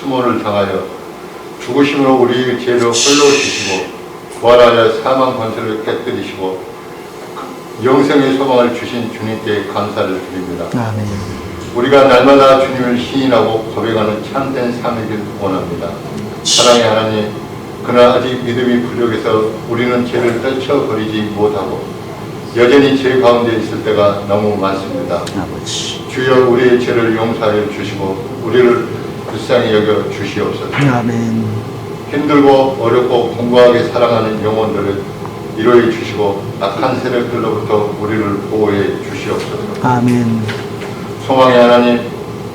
수모를 당하여 죽으심으로 우리의 죄를 홀로 지시고 부활하여 사망 권세를 깨뜨리시고 영생의 소망을 주신 주님께 감사를 드립니다. 아멘. 우리가 날마다 주님을 시인하고 고백하는 참된 삶이길 원합니다. 사랑의 하나님, 그러나 아직 믿음이 부족해서 우리는 죄를 떨쳐버리지 못하고 여전히 죄 가운데 있을 때가 너무 많습니다. 아버지. 주여 우리의 죄를 용서하여 주시고 우리를 불쌍히 여겨 주시옵소서. 아멘. 힘들고 어렵고 공고하게 살아가는 영혼들을 위로해 주시고 악한 세력들로부터 우리를 보호해 주시옵소서. 아멘. 소망의 하나님,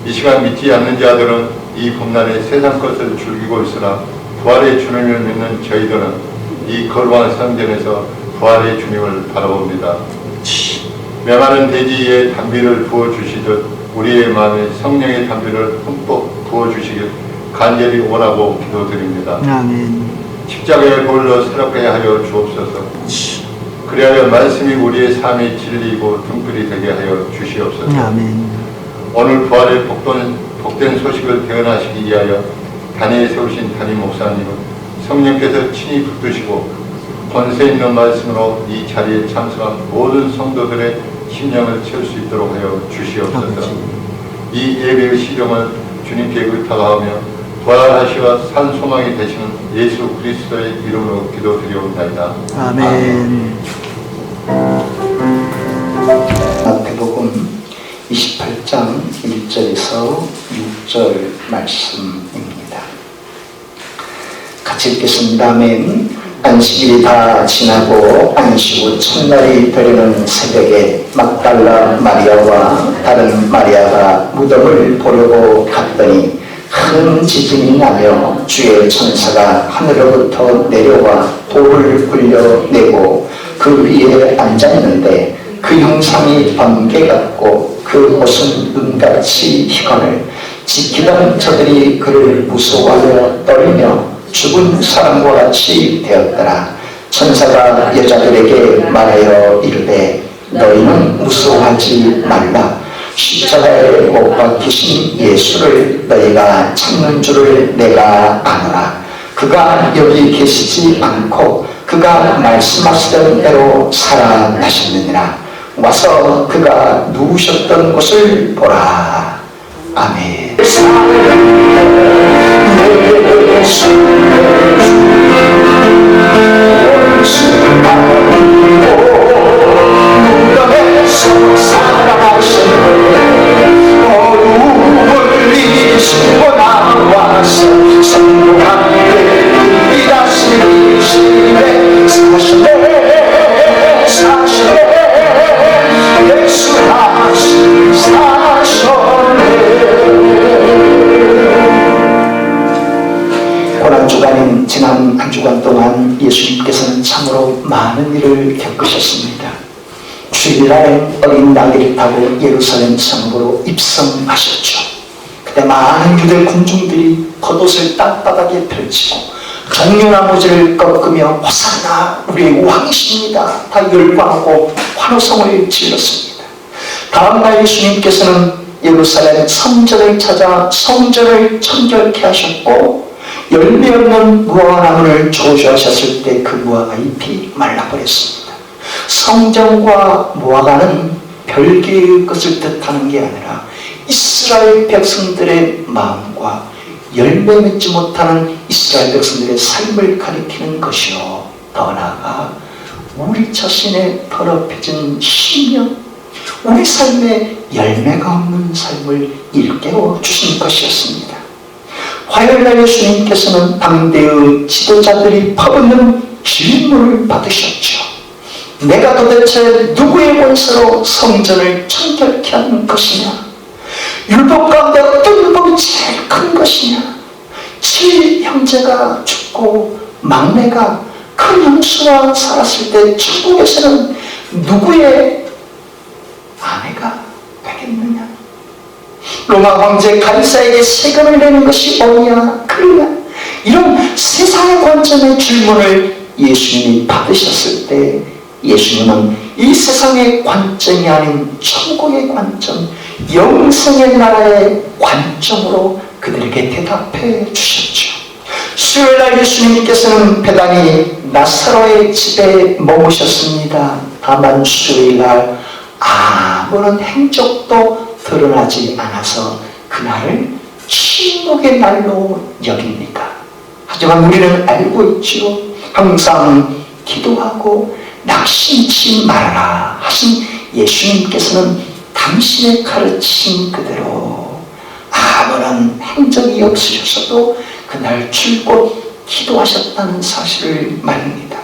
이 시간 믿지 않는 자들은 이 봄날에 세상 것을 즐기고 있으나 부활의 주님을 믿는 저희들은 이 거룩한 성전에서 부활의 주님을 바라봅니다. 메마른 대지에 담비를 부어주시듯 우리의 마음에 성령의 담비를 흠뻑 부어주시길 간절히 원하고 기도드립니다. 아멘. 십자가의 보혈로 새롭게 하여 주옵소서. 그리하여 말씀이 우리의 삶의 진리이고 등불이 되게 하여 주시옵소서. 아멘. 오늘 부활의 복된 소식을 대언하시기 위하여 단위에 세우신 담임 목사님은 성령께서 친히 붙드시고 권세 있는 말씀으로 이 자리에 참석한 모든 성도들의 심령을 채울 수 있도록 하여 주시옵소서. 이 예배의 시정을 주님께 의탁하며 부활하시와 산 소망이 되시는 예수 그리스도의 이름으로 기도드리옵나이다. 아멘. 마태복음 28장 1절에서 6절 말씀입니다. 같이 읽겠습니다. 아멘. 안식일이 다 지나고 안식 후 첫날이 되려는 새벽에 막달라 마리아와 다른 마리아가 무덤을 보려고 갔더니 큰 지진이 나며 주의 천사가 하늘로부터 내려와 돌을 굴려내고 그 위에 앉았는데 그 형상이 번개 같고 그 옷은 은같이 희건을 지키던 저들이 그를 무서워하며 떨며 죽은 사람과 같이 되었더라. 천사가 여자들에게 말하여 이르되 너희는 무서워하지 말라. 십자가에 못 박히신 예수를 너희가 찾는 줄을 내가 아노라. 그가 여기 계시지 않고 그가 말씀하시던 대로 살아나셨느니라. 와서 그가 누우셨던 곳을 보라. 아멘. 고난주간인 지난 한 주간 동안 예수님께서는 참으로 많은 일을 겪으셨습니다. 주일날에 어린 나귀를 타고 예루살렘 성으로 입성하셨죠. 그때 많은 유대 군중들이 겉옷을 땅바닥에 펼치고 종려나무지를 꺾으며 호산나 우리의 왕이십니다 다 열광하고 환호성을 질렀습니다. 다음날 예수님께서는 예루살렘 성전을 찾아 성전을 청결케 하셨고 열매 없는 무화과나무를 조주하셨을 때 그 무화과 잎이 말라버렸습니다. 성전과 무화과는 별개의 것을 뜻하는 게 아니라 이스라엘 백성들의 마음과 열매 맺지 못하는 이스라엘 백성들의 삶을 가리키는 것이요, 더 나아가 우리 자신의 더럽혀진 심령, 우리 삶에 열매가 없는 삶을 일깨워 주신 것이었습니다. 화요일날 예수님께서는 당대의 지도자들이 퍼붓는 질문을 받으셨죠. 내가 도대체 누구의 권세로 성전을 청결케 하는 것이냐? 율법 가운데 어떤 율법이 제일 큰 것이냐? 7형제가 죽고 막내가 큰 형수와 살았을 때 천국에서는 누구의 아내가 되겠느냐? 로마 황제 가이사에게 세금을 내는 것이 옳으냐 그러냐? 이런 세상의 관점의 질문을 예수님이 받으셨을 때 예수님은 이 세상의 관점이 아닌 천국의 관점, 영생의 나라의 관점으로 그들에게 대답해 주셨죠. 수요일날 예수님께서는 배단이 나사로의 집에 머무셨습니다. 다만 수요일날 아무런 행적도 드러나지 않아서 그날을 침묵의 날로 여깁니다. 하지만 우리는 알고 있지요. 항상 기도하고 낙심치 말아라 하신 예수님께서는 당신의 가르침 그대로 아무런 행적이 없으셔서도 그날 줄곧 기도하셨다는 사실을 말입니다.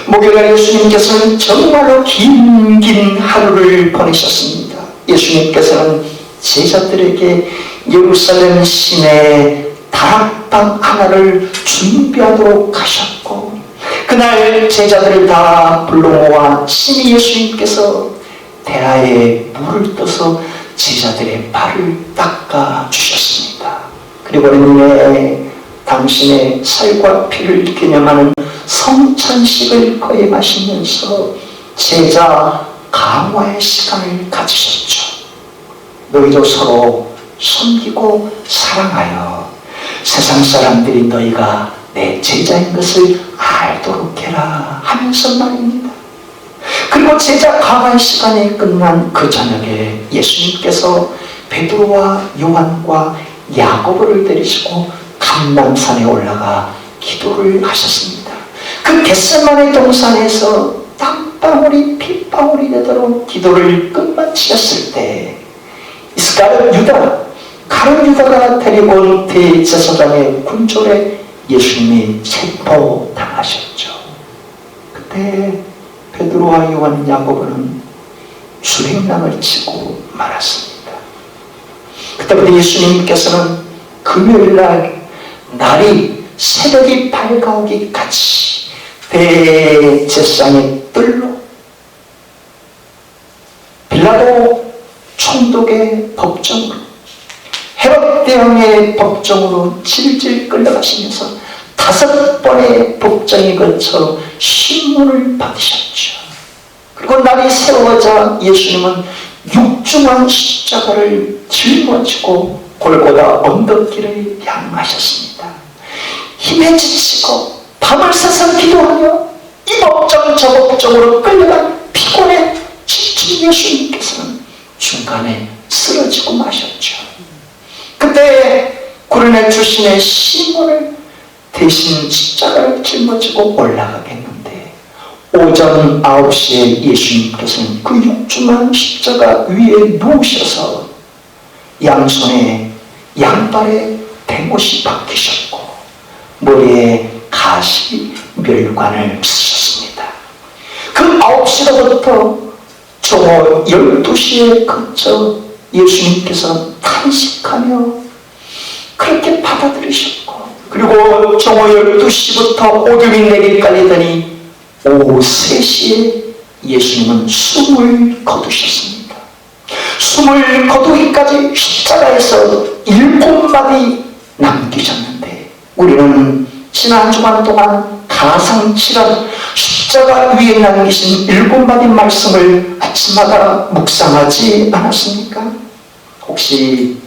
목요일날 예수님께서는 정말로 긴 하루를 보내셨습니다. 예수님께서는 제자들에게 예루살렘 시내 다락방 하나를 준비하도록 하셨고, 그날 제자들을 다 불러 모아 친히 예수님께서 대야에 물을 떠서 제자들의 발을 닦아 주셨습니다. 그리고는 이내 당신의 살과 피를 기념하는 성찬식을 거행하시면서 제자 강화의 시간을 가지셨죠. 너희도 서로 섬기고 사랑하여 세상 사람들이 너희가 내 제자인 것을 알도록 해라 하면서 말입니다. 그리고 제자 강화의 시간이 끝난 그 저녁에 예수님께서 베드로와 요한과 야고보를 데리시고 감람산에 올라가 기도를 하셨습니다. 그 겟세마네 동산에서 땀방울이 핏방울이 되도록 기도를 끝마치셨을 때 이스가랴 가룟 유다가 데리고 온 대제사장의 군졸에 예수님이 체포당하셨죠. 그때 베드로와 요한 야고보는 주행랑을 치고 말았습니다. 그때부터 예수님께서는 금요일날 날이 새벽이 밝아오기까지 대제사장의 뜰로 빌라도 총독의 법정으로 헤롯 대왕의 법정으로 질질 끌려가시면서 5번의 법정에 거쳐 신문을 받으셨죠. 그리고 날이 새어오자 예수님은 육중한 십자가를 짊어지고 골고다 언덕길을 향하셨습니다. 힘에 지치고 밤을 새서 기도하며 이 법정 저 법정으로 끌려간 피곤에 지친 예수님께서는 중간에 쓰러지고 마셨죠. 그때 구련의 출신의 시몬을 대신 십자가를 짊어지고 올라가겠는데 오전 9시에 예수님께서는 그 육중한 십자가 위에 누우셔서 양손에 양발에 대못이 박히셨고 머리에 가시 멸관을 쓰셨습니다. 그 9시로부터 저녁 12시에 그쳐 예수님께서 탄식하며 그렇게 받아들이셨고, 그리고 저녁 12시부터 오둠이 내리까지 되니 오후 3시에 예수님은 숨을 거두셨습니다. 숨을 거두기까지 십자가에서 7마디 남기셨는데 우리는 지난 주간 동안 가상치란 십자가 위에 남기신 7마디 말씀을 아침마다 묵상하지 않았습니까? 혹시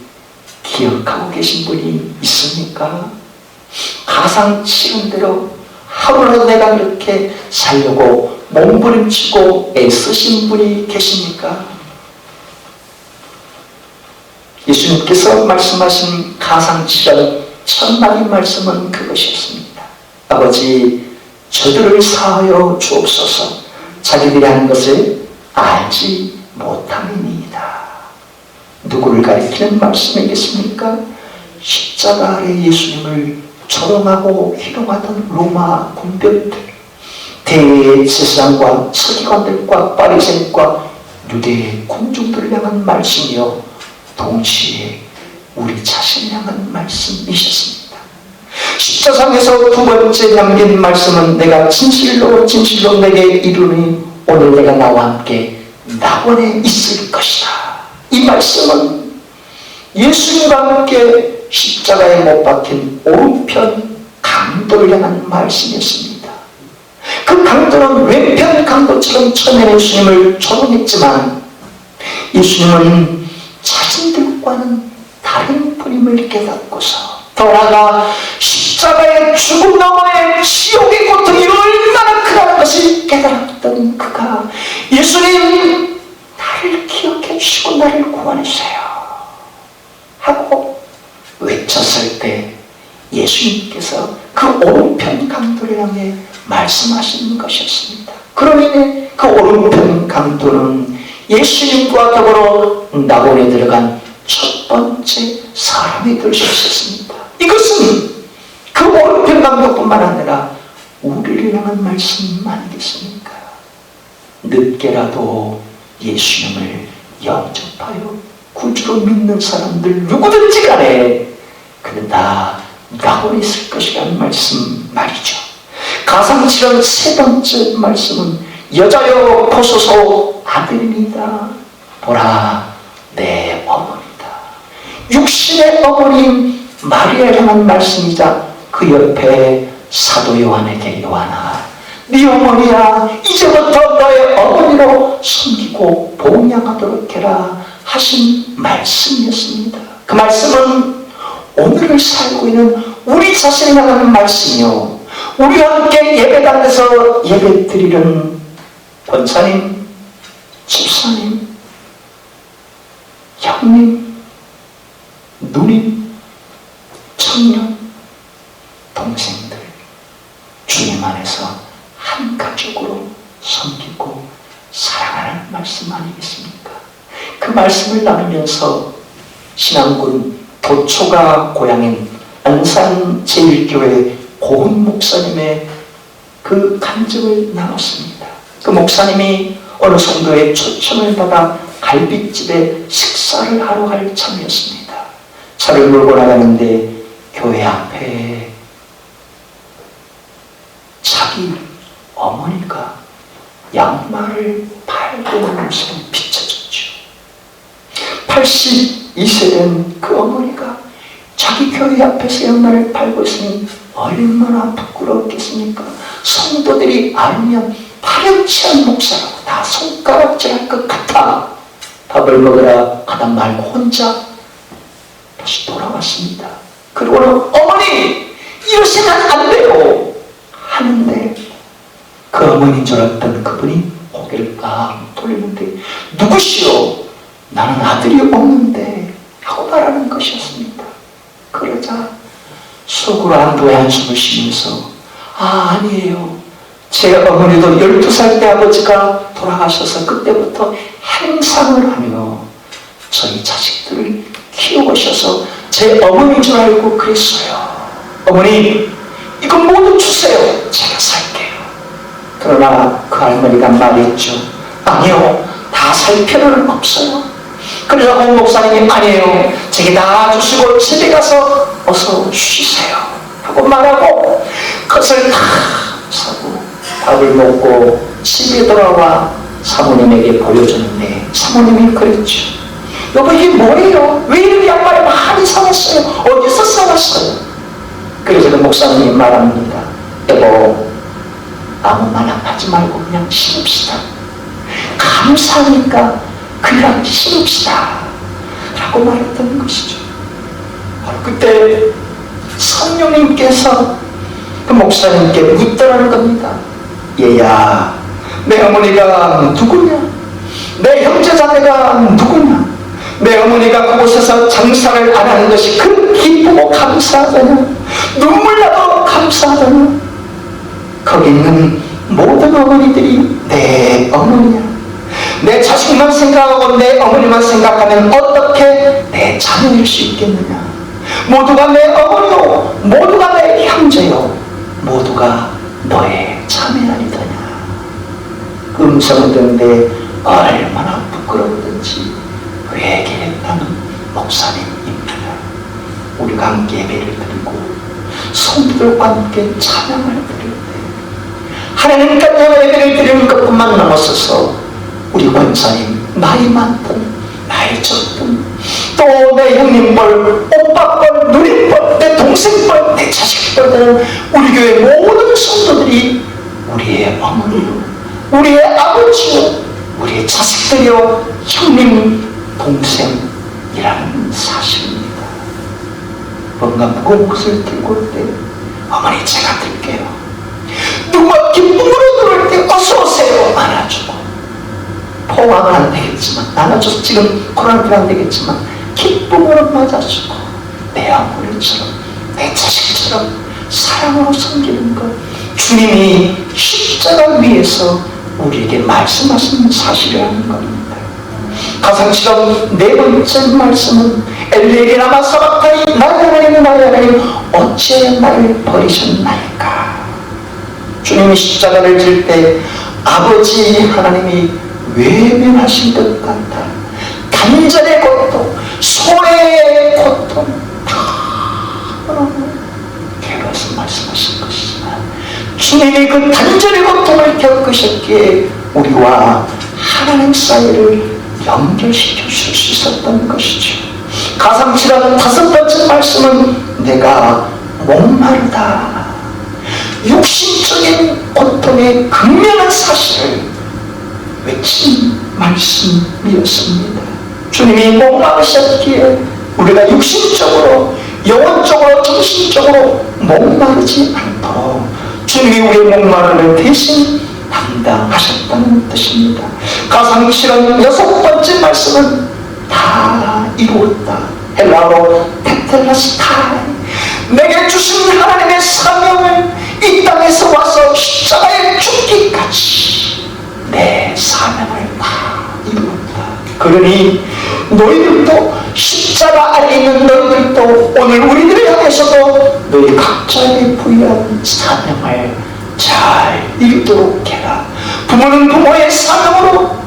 기억하고 계신 분이 있습니까? 가상치른 대로 하루라도 내가 그렇게 살려고 몸부림치고 애쓰신 분이 계십니까? 예수님께서 말씀하신 가상치란 첫 마디 말씀은 그것이었습니다. 아버지, 저들을 사하여 주옵소서. 자기들이 하는 것을 알지 못함이니이다. 누구를 가리키는 말씀이겠습니까? 십자가 아래 예수님을 조롱하고 희롱하던 로마 군병들, 대제사장과 서기관들과 바리새인과 유대 군중들을 향한 말씀이요 동시에 우리 자신을 향한 말씀이셨습니다. 십자상에서 두 번째 남긴 말씀은 내가 진실로 진실로 내게 이르니 오늘 내가 나와 함께 낙원에 있을 것이다. 이 말씀은 예수님과 함께 십자가에 못 박힌 오른편 강도를 향한 말씀이었습니다. 그 강도는 왼편 강도처럼 처음에 예수님을 조롱했지만 예수님은 자신들과는 다른 분임을 깨닫고서 돌아가 십자가의 죽음 너머의 지옥의 고통이 얼마나 크다는 것을 깨달았던 그가 예수님 나를 기억해 주시고 나를 구원해주세요 하고 외쳤을 때 예수님께서 그 오른편 강도를 향해 말씀하시는 것이었습니다. 그로 인해 그 오른편 강도는 예수님과 더불어 낙원에 들어간 첫 번째 사람이 될 수 있었습니다. 이것은 그 오른편 강도뿐만 아니라 우리를 향한 말씀 아니겠습니까? 늦게라도 예수님을 영접하여 구주로 믿는 사람들 누구든지 간에 그는 다 낙원에 있을 것이라는 말씀 말이죠. 가상칠한 세 번째 말씀은 여자여 보소서 아들입니다. 보라 내 어머니다. 육신의 어머니인 마리아를 향한 말씀이자 그 옆에 사도 요한에게 요한아 네 어머니야 이제부터 너의 어머니로 섬기고 봉양하도록 해라 하신 말씀이었습니다. 그 말씀은 오늘을 살고 있는 우리 자신을 향하는 말씀이요 우리와 함께 예배당에서 예배 드리는 권사님, 집사님, 형님, 누님, 청년, 동생들 주님 안에서 한 가족으로 섬기고 사랑하는 말씀 아니겠습니까? 그 말씀을 나누면서 신앙군 도초가 고향인 안산제일교회 고은 목사님의 그 간증을 나눴습니다. 그 목사님이 어느 성도의 초청을 받아 갈빗집에 식사를 하러 갈 참이었습니다. 차를 몰고 나가는데 교회 앞에 자기 어머니가 양말을 팔고 있는 모습이 비춰졌죠. 82세 된 그 어머니가 자기 교회 앞에서 양말을 팔고 있으니 얼마나 부끄러웠겠습니까? 성도들이 알면 파렴치한 목사라고 다 손가락질할 것 같아. 밥을 먹으라 하다 말고 혼자 다시 돌아왔습니다. 그리고는 어머니 이러시면 안 돼요 하는데 그 어머니인 줄 알았던 그분이 고개를 딱 돌리는데 누구시오? 나는 아들이 없는데 하고 말하는 것이었습니다. 그러자 속으로 안도의 한숨을 쉬면서 아니에요. 제 어머니도 12살 때 아버지가 돌아가셔서 그때부터 행상을 하며 저희 자식들을 키우고셔서 제 어머니인 줄 알고 그랬어요. 어머니 이거 모두 주세요. 제가 살게요. 그러나 그 할머니가 말했죠. 아니요. 다 살 필요는 없어요. 그래서 공 목사님이 아니에요. 제게 다 주시고 집에 가서 어서 쉬세요. 하고 말하고 그것을 다 사고 밥을 먹고 집에 돌아와 사모님에게 보여주는데 사모님이 그랬죠. 여보 이게 뭐예요? 왜 이렇게 양말이 많이 사왔어요? 어디서 사왔어요? 그래서 그 목사님이 말합니다. 여보 아무 말 하지 말고 그냥 신읍시다. 감사하니까 그냥 신읍시다 라고 말했던 것이죠. 바로 그때 성령님께서 그 목사님께 묻더라는 겁니다. 얘야 내 어머니가 누구냐? 내 형제자매가 누구냐? 내 어머니가 그곳에서 장사를 안 하는 것이 그 기쁘고 감사하다냐? 눈물 나도 감사하다냐? 거기 있는 모든 어머니들이 내 어머니야. 내 자식만 생각하고 내 어머니만 생각하면 어떻게 내 자녀일 수 있겠느냐? 모두가 내 어머니요 모두가 내 형제요 모두가 너의 자매 아니더냐? 그 음성을 듣는데 얼마나 부끄러웠던지 회개했다는 목사님입니다. 우리가 함께 예배를 드리고 성도들과 함께 찬양을 드릴 때 하나님께 예배를 드리는 것뿐만 넘어서서 우리 권사님 나이 많든 나이 적든 또 내 형님 뻘, 오빠 뻘, 누님 뻘, 내 동생 뻘, 내 자식 뻘 우리 교회 모든 성도들이 우리의 어머니요 우리의 아버지요 우리의 자식들이요 형님 동생이라는 사실입니다. 뭔가 무거운 것을 들고 올 때 어머니 제가 들게요. 누가 기쁨으로 들어올 때 어서 오세요 안아주고, 포옹은 안 되겠지만, 안아줘서 지금 코로나도 안 되겠지만 기쁨으로 맞아주고, 내 어머니처럼 내 자식처럼 사랑으로 섬기는 것, 주님이 십자가 위에서 우리에게 말씀하시는 사실이라는 겁니다. 가상시간 네 번째 말씀은 엘리에게 라마 사박타니 나의 하나님 나의 하나님 어찌 나를 버리셨나이까. 주님이 십자가를 질 때 아버지 하나님이 외면하신 것 같아 단절의 고통, 소외의 고통 다 괴로워서 말씀하신 것이지만, 주님이 그 단절의 고통을 겪으셨기에 우리와 하나님 사이를 연결시켜 줄 수 있었던 것이죠. 가상치라는 다섯 번째 말씀은 내가 목마르다, 육신적인 고통의 극명한 사실을 외친 말씀이었습니다. 주님이 목마르셨기에 우리가 육신적으로, 영혼적으로, 정신적으로 목마르지 않도록 주님이 우리의 목마름을 대신 담당하셨다는 뜻입니다. 가상실은 여섯 번째 말씀은 다 이루었다. 헬라어로 테텔레스타이, 내게 주신 하나님의 사명을 이 땅에서 와서 십자가에 죽기까지 내 사명을 다 이루었다. 그러니 너희들도, 십자가 안에 있는 너희들도 오늘 우리들을 향해서도 너희 각자에게 부여한 사명을 잘 이루도록 해라. 부모는 부모의 사명으로,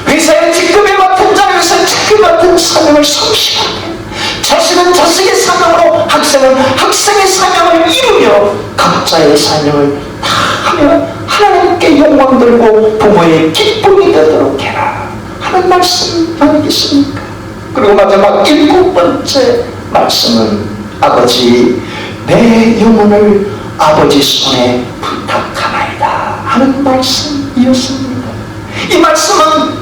회사의 직급에 맡은 자에서 직급 맡은 사명을 성실하게, 자식은 자식의 사명으로, 학생은 학생의 사명을 이루며 각자의 사명을 다 하며 하나님께 영광 돌고 부모의 기쁨이 되도록 해라 하는 말씀 아니겠습니까? 그리고 마지막 일곱 번째 말씀은 아버지 내 영혼을 아버지 손에 부탁하나이다 하는 말씀이었습니다. 이 말씀은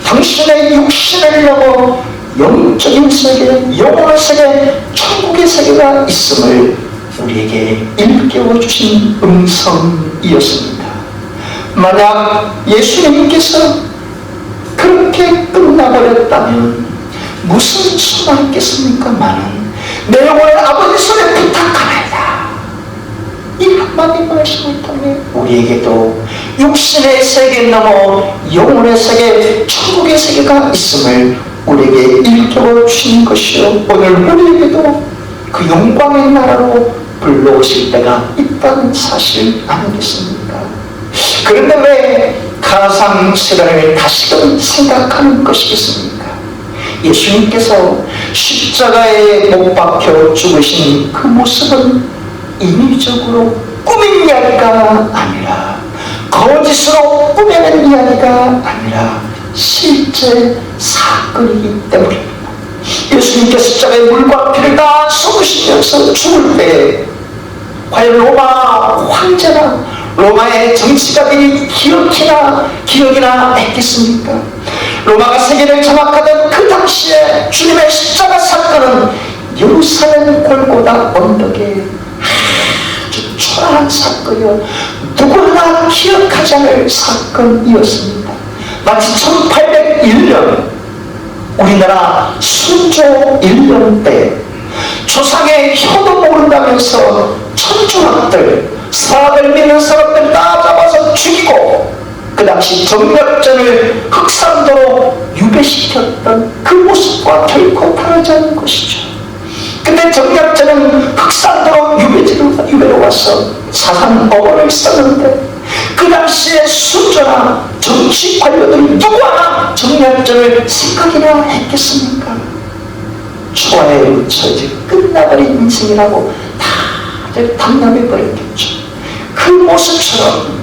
당신의 육신을 넘어 영적인 세계, 영혼의 세계, 천국의 세계가 있음을 우리에게 일깨워 주신 음성이었습니다. 만약 예수님께서 그렇게 끝나버렸다면 무슨 수가 있겠습니까마는 내 영혼을 아버지 손에 부탁하나이다, 이 한마디 말씀을 통해 우리에게도 육신의 세계 넘어 영혼의 세계, 천국의 세계가 있음을 우리에게 일깨워 주신 것이요, 오늘 우리에게도 그 영광의 나라로 불러오실 때가 있다는 사실 아니겠습니까? 그런데 왜 가상시간을 다시금 생각하는 것이겠습니까? 예수님께서 십자가에 못 박혀 죽으신 그 모습은 인위적으로 꾸민 이야기가 아니라, 거짓으로 꾸며낸 이야기가 아니라 실제 사건이기 때문입니다. 예수님께서 십자가에 물과 피를 다 쏟으시면서 죽을 때 과연 로마 황제나 로마의 정치가들이 기억이나 했겠습니까? 로마가 세계를 장악하던 그 당시에 주님의 십자가 사건은 예루살렘 골고다 언덕에 아주 초라한 사건이요, 누구나 기억하지 않을 사건이었습니다. 마치 1801년 우리나라 순조 1년 때 조상의 효도 모른다면서 천주학들, 사학을 믿는 사람들 다 잡아서 죽이고 그 당시 정략전을 흑산도로 유배시켰던 그 모습과 결코 다르지 않은 것이죠. 근데 정략전은 흑산도로 유배로 와서 사상어원을 썼는데 그 당시에 순조나 정치 관료들이 누구 하나 정략전을 생각이나 했겠습니까? 초하에 묻혀져 끝나버린 인생이라고 다들 담담해버렸겠죠. 그 모습처럼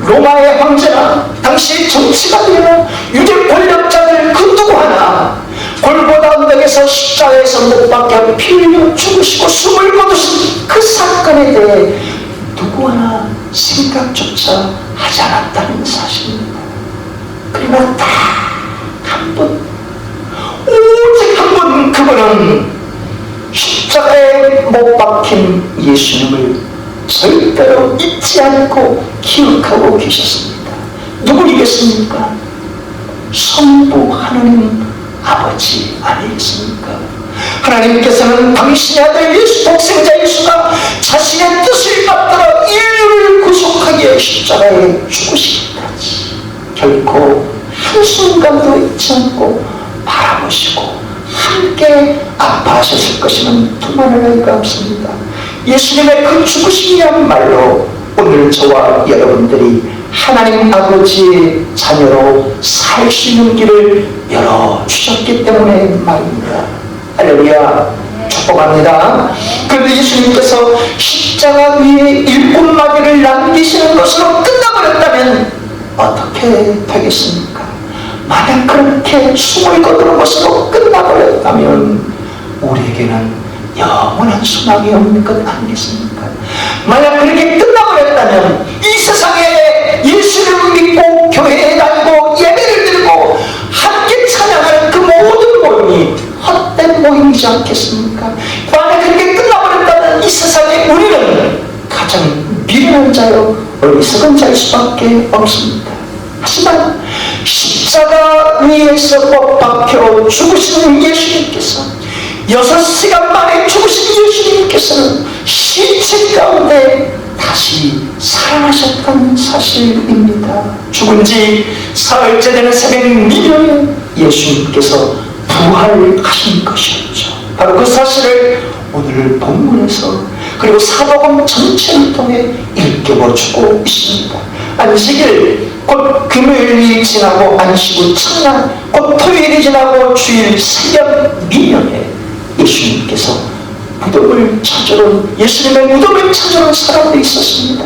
로마의 황제나 당시 정치가들이나 유대 권력자들 그 누구 하나 골고다 언덕에서 십자가에서 못 박혀 피 흘려 죽으시고 숨을 거두신 그 사건에 대해 누구 하나 생각조차 하지 않았다는 사실입니다. 그러나 딱 한 분, 오직 한 분, 그분은 십자가에 박힌 예수님을 절대로 잊지 않고 기억하고 계셨습니다. 누구이겠습니까? 성부 하나님 아버지 아니겠습니까? 하나님께서는 당신의 아들 예수, 독생자 예수가 자신의 뜻을 받들어 인류를 구속하기 위해 십자가에 죽으시기까지 결코 한순간도 잊지 않고 바라보시고 함께 아파하셨을 것이면 두말할 나위가 없습니다. 예수님의 그 죽으심이야말로 오늘 저와 여러분들이 하나님 아버지의 자녀로 살 수 있는 길을 열어주셨기 때문에 말입니다. 할렐루야, 축복합니다. 그런데 예수님께서 십자가 위에 일곱 마디를 남기시는 것으로 끝나버렸다면 어떻게 되겠습니까? 만약 그렇게 숨을 거두는 것으로 끝나버렸다면 우리에게는 영원한 소망이 없는 것 아니겠습니까? 만약 그렇게 끝나버렸다면 이 세상에 예수를 믿고 교회에 다니고 예배를 드리고 함께 찬양하는 그 모든 모임이 헛된 모임이지 않겠습니까? 만약 그렇게 끝나버렸다면 이 세상에 우리는 가장 미련한 자요 어리석은 자일 수밖에 없습니다. 하지만 십자가 위에서 못 박혀 죽으신 예수님께서 6시간 만에 죽으신 예수님께서는 시체 가운데 다시 살아나셨다는 사실입니다. 죽은 지 사흘째 되는 새벽 미녀에 예수님께서 부활하신 것이었죠. 바로 그 사실을 오늘 본문에서 그리고 사복음 전체를 통해 일깨워주고 있습니다. 안식일 곧 금요일이 지나고 안식 후 첫날 곧 토요일이 지나고 주일 새벽 미녀에 예수님께서 무덤을 찾으러 예수님의 무덤을 찾으러 사람들이 있었습니다.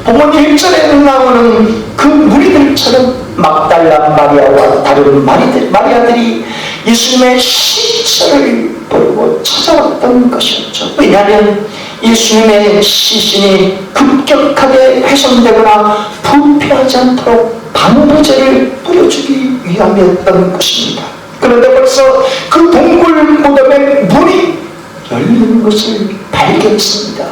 본문 1절에 나오는 그 무리들처럼 막달라 마리아와 다른 마리아들이 예수님의 시체를 보고 찾아왔던 것이었죠. 왜냐하면 예수님의 시신이 급격하게 훼손되거나 부패하지 않도록 방부제를 뿌려주기 위함이었던 것입니다. 그런데 벌써 그 동굴 무덤의 문이 열리는 것을 발견했습니다.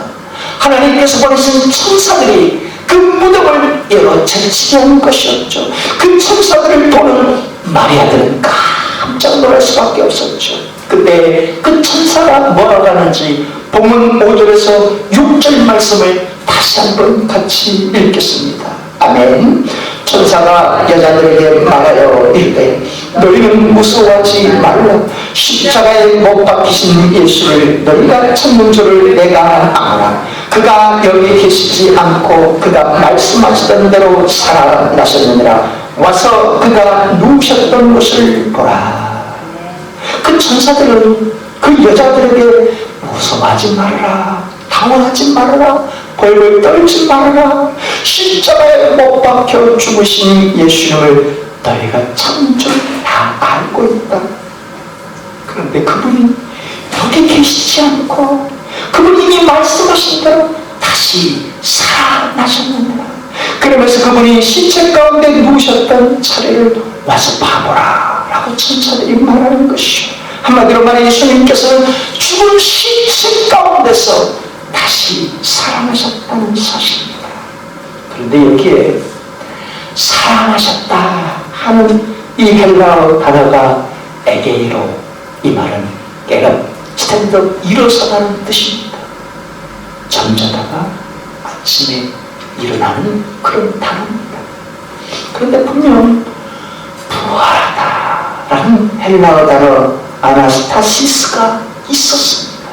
하나님께서 보내신 천사들이 그 무덤을 열어 제치게 한 것이었죠. 그 천사들을 보는 마리아들은 깜짝 놀랄 수밖에 없었죠. 그때 그 천사가 뭐라고 하는지 본문 5절에서 6절 말씀을 다시 한번 같이 읽겠습니다. 아멘. 천사가 여자들에게 말하여 이르되 너희는 무서워하지 말라. 십자가에 못 박히신 예수를 너희가 찾는 줄을 내가 알아. 그가 여기 계시지 않고 그가 말씀하시던 대로 살아나셨느니라. 와서 그가 누우셨던 곳을 보라. 그 천사들은 그 여자들에게 무서워하지 말아라, 당황하지 말아라, 벌벌 떨지 말아라. 십자가에 못 박혀 죽으신 예수님을 너희가 찾는 줄 다 알고 있다. 그런데 그분이 여기 계시지 않고 그분이 이미 말씀하신 대로 다시 살아나셨느니라. 그러면서 그분이 시체 가운데 누우셨던 차례를 와서 봐보라 라고 천사들이 말하는 것이죠. 한마디로 말해 예수님께서는 죽은 시체 가운데서 다시 살아나셨다는 사실입니다. 그런데 여기에 살아나셨다 하는 이 헬라어 단어가 에게이로, 이 말은 깨름, 스탠드업, 일어서다는 뜻입니다. 잠자다가 아침에 일어나는 그런 단어입니다. 그런데 분명 부활하다라는 헬라어 단어 아나스타시스가 있었습니다.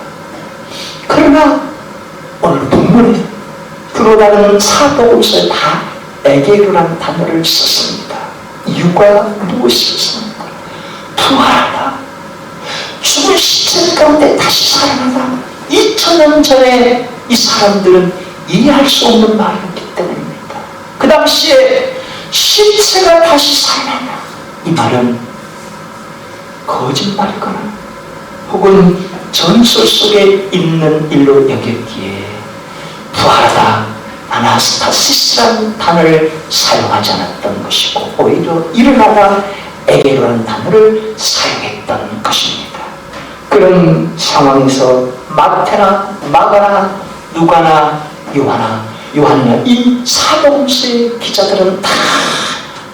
그러나 오늘 본문에 들어가는 사복음서에 다 에게이로라는 단어를 썼습니다. 이유가 무엇이겠습니까? 부활하다, 죽은 시체 가운데 다시 살아나다. 2000년 전에 이 사람들은 이해할 수 없는 말이었기 때문입니다. 그 당시에 시체가 다시 살아나다, 이 말은 거짓말이거나 혹은 전설 속에 있는 일로 여겼기에 부활하다, 아나스타시스라는 단어를 사용하지 않았던 것이고 오히려 일어나다, 에게로라는 단어를 사용했던 것입니다. 그런 상황에서 마태나 마가나 누가나 요한이나 이 사도행서의 기자들은 다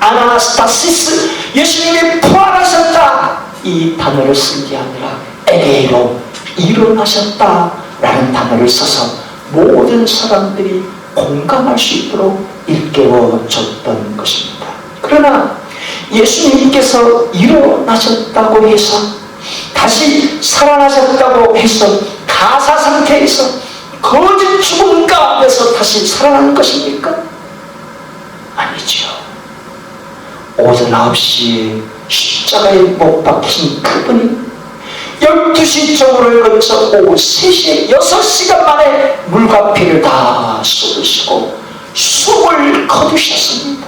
아나스타시스, 예수님이 부활하셨다, 이 단어를 쓴 게 아니라 에게이로, 일어나셨다라는 단어를 써서 모든 사람들이 공감할 수 있도록 일깨워줬던 것입니다. 그러나 예수님께서 일어나셨다고 해서, 다시 살아나셨다고 해서 가사 상태에서 거짓 죽음 가운데서 다시 살아나는 것입니까? 아니죠. 오전 9시에 십자가에 못 박히신 그분이 12시 정오를 거쳐 오후 3시에 6시간 만에 물과 피를 다 쏟으시고 숨을 거두셨습니다.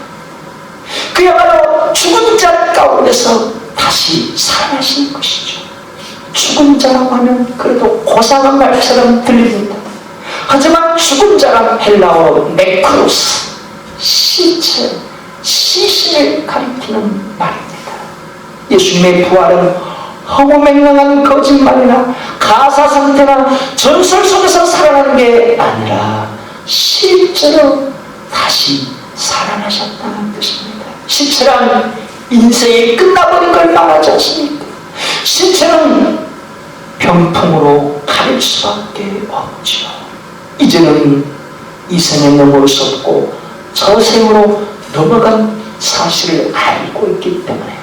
그야말로 죽은 자 가운데서 다시 살아나신 것이죠. 죽은 자라고 하면 그래도 고상한 말처럼 들립니다. 하지만 죽은 자란 헬라어로 네크로스, 시체, 시신을 가리키는 말입니다. 예수님의 부활은 허무맹랑한 거짓말이나 가사 상태나 전설 속에서 살아나는 게 아니라 실제로 다시 살아나셨다는 뜻입니다. 시체란 인생이 끝나버린 걸 말하지 않습니까? 시체는 병풍으로 가릴 수밖에 없죠. 이제는 이 생에 넘어올 수 없고 저 생으로 넘어간 사실을 알고 있기 때문에